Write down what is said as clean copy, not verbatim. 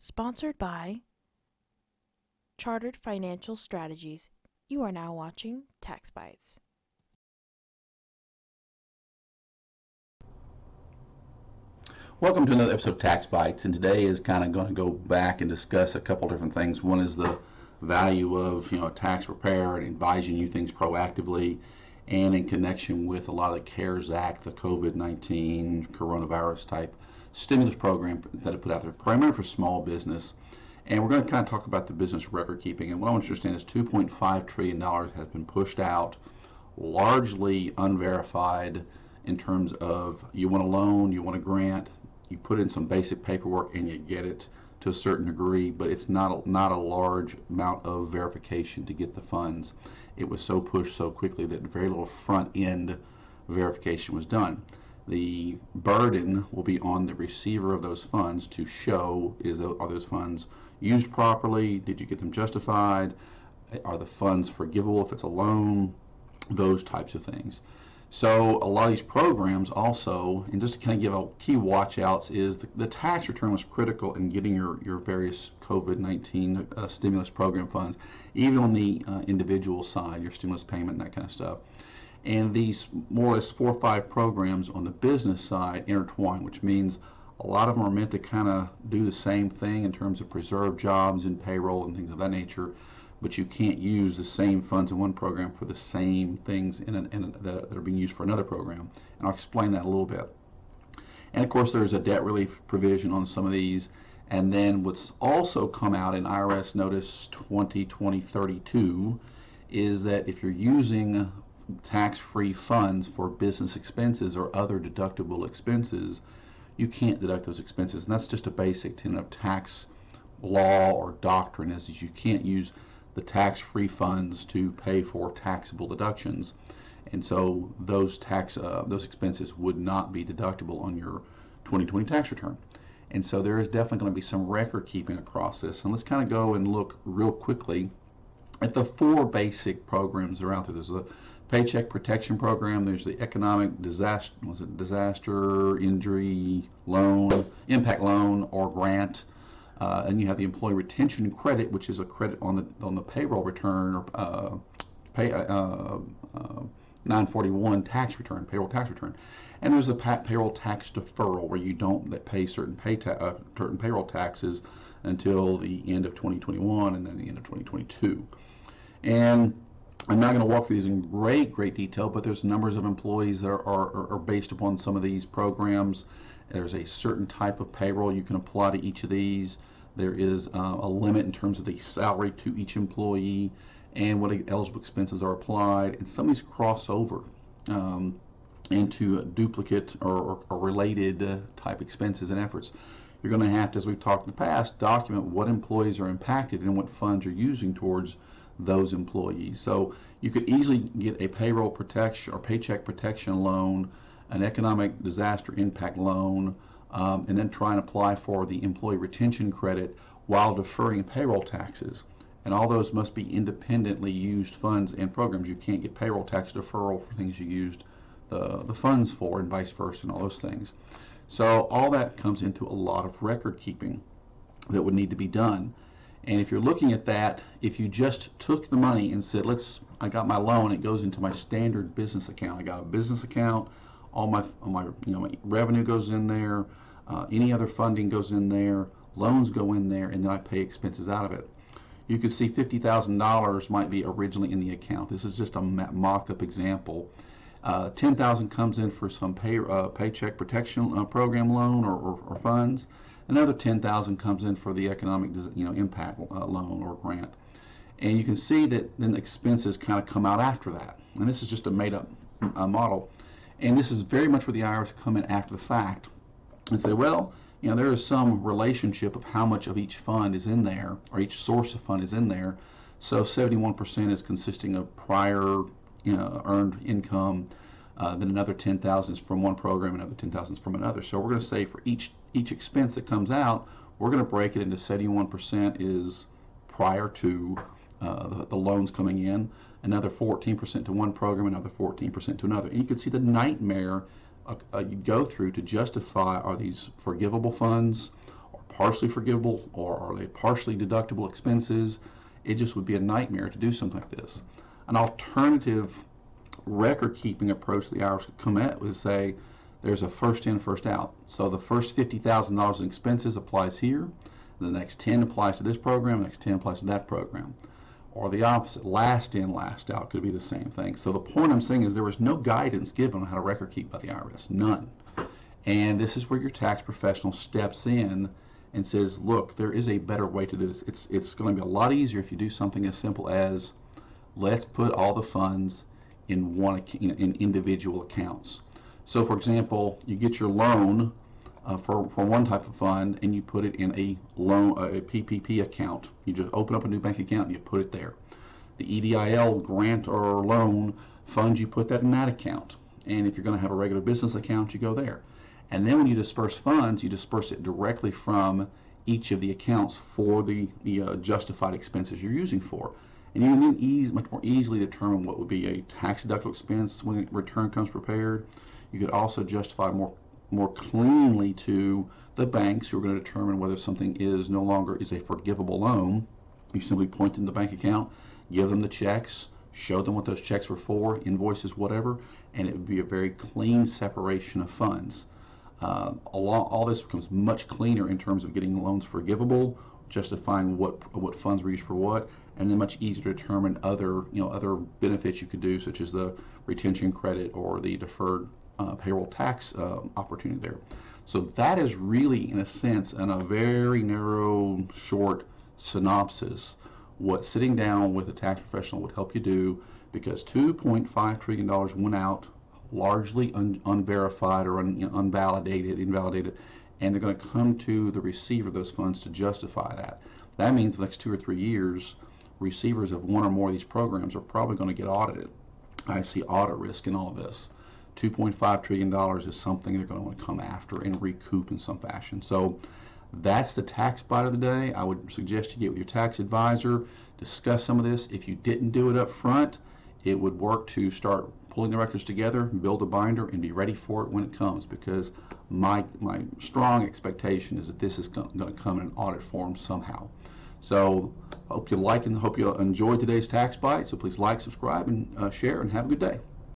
Sponsored by Chartered Financial Strategies. You are now watching Tax Bites. Welcome to another episode of Tax Bites, and today is kind of going to go back and discuss a couple different things. One is the value of tax preparer and advising you things proactively, and in connection with a lot of the CARES Act, the COVID-19 coronavirus type stimulus program that are put out there, primarily for small business. And we're going to kind of talk about the business record keeping. And what I want you to understand is $2.5 trillion has been pushed out, largely unverified, in terms of you want a loan, you want a grant, you put in some basic paperwork and you get it to a certain degree, but it's not a large amount of verification to get the funds. It was so pushed so quickly that very little front end verification was done. The burden will be on the receiver of those funds to show are those funds used properly? Did you get them justified? Are the funds forgivable if it's a loan? Those types of things. So a lot of these programs also, and just to kind of give a key watch outs, is the tax return was critical in getting your various COVID-19 stimulus program funds, even on the individual side, your stimulus payment and that kind of stuff. And these more or less 4 or 5 programs on the business side intertwine, which means a lot of them are meant to kind of do the same thing in terms of preserve jobs and payroll and things of that nature, but you can't use the same funds in one program for the same things that are being used for another program. And I'll explain that a little bit. And of course, there's a debt relief provision on some of these. And then what's also come out in IRS Notice 2020-32 is that if you're using tax-free funds for business expenses or other deductible expenses, you can't deduct those expenses. And that's just a basic tenet of tax law or doctrine, is you can't use the tax-free funds to pay for taxable deductions, and so those expenses would not be deductible on your 2020 tax return. And so there is definitely going to be some record keeping across this. And let's kind of go and look real quickly at the 4 basic programs that are out there. There's a Paycheck Protection Program. There's the Economic Disaster Injury Loan, Impact Loan, or Grant. And you have the Employee Retention Credit, which is a credit on the payroll return or 941 tax return, payroll tax return. And there's the payroll tax deferral, where you don't pay certain payroll taxes until the end of 2021 and then the end of 2022. And I'm not going to walk through these in great detail, but there's numbers of employees that are based upon some of these programs. There's a certain type of payroll you can apply to each of these. There is a limit in terms of the salary to each employee and what eligible expenses are applied. And some of these cross over into duplicate or related type expenses and efforts. You're going to have to, as we've talked in the past, document what employees are impacted and what funds you're using towards those employees. So you could easily get a payroll protection or paycheck protection loan, an economic disaster impact loan, and then try and apply for the employee retention credit while deferring payroll taxes. And all those must be independently used funds and programs. You can't get payroll tax deferral for things you used the funds for, and vice versa, and all those things. So all that comes into a lot of record keeping that would need to be done. And if you're looking at that, if you just took the money and said, I got my loan, it goes into my standard business account. I got a business account, all my my revenue goes in there, any other funding goes in there, loans go in there, and then I pay expenses out of it. You could see $50,000 might be originally in the account. This is just a mocked up example. $10,000 comes in for some paycheck protection program loan or funds. Another $10,000 comes in for the economic impact loan or grant. And you can see that then the expenses kind of come out after that. And this is just a made up model. And this is very much where the IRS come in after the fact and say, well, there is some relationship of how much of each fund is in there, or each source of fund is in there. So 71% is consisting of prior earned income. Then another 10,000 is from one program, another 10,000 is from another. So we're going to say for each expense that comes out, we're going to break it into 71% is prior to the loans coming in, another 14% to one program, another 14% to another. And you can see the nightmare you go through to justify, are these forgivable funds or partially forgivable or are they partially deductible expenses? It just would be a nightmare to do something like this. An alternative record keeping approach the IRS could come at would say there's a first in, first out. So the first $50,000 in expenses applies here, the next 10 applies to this program, the next 10 applies to that program. Or the opposite, last in, last out could be the same thing. So the point I'm saying is there was no guidance given on how to record keep by the IRS, none. And this is where your tax professional steps in and says, look, there is a better way to do this. It's going to be a lot easier if you do something as simple as let's put all the funds in in individual accounts. So for example, you get your loan for one type of fund and you put it in a PPP account. You just open up a new bank account and you put it there. The EDIL grant or loan fund, you put that in that account. And if you're going to have a regular business account, you go there. And then when you disperse funds, you disperse it directly from each of the accounts for the justified expenses you're using for. And you can then much more easily determine what would be a tax deductible expense when the return comes prepared. You could also justify more cleanly to the banks who are going to determine whether something is no longer is a forgivable loan. You simply point in the bank account, give them the checks, show them what those checks were for, invoices, whatever, and it would be a very clean separation of funds. All this becomes much cleaner in terms of getting loans forgivable, justifying what funds were used for what, and then much easier to determine other benefits you could do, such as the retention credit or the deferred payroll tax opportunity there. So that is really, in a sense, in a very narrow, short synopsis, what sitting down with a tax professional would help you do, because $2.5 trillion went out largely unverified or invalidated, and they're going to come to the receiver of those funds to justify that. That means the next 2 or 3 years, receivers of one or more of these programs are probably going to get audited. I see audit risk in all of this. $2.5 trillion is something they're going to want to come after and recoup in some fashion. So that's the tax bite of the day. I would suggest you get with your tax advisor, discuss some of this. If you didn't do it up front, it would work to start pulling the records together, build a binder, and be ready for it when it comes, because my strong expectation is that this is going to come in an audit form somehow. So hope you like and hope you enjoyed today's tax bite. So please like, subscribe, and share, and have a good day.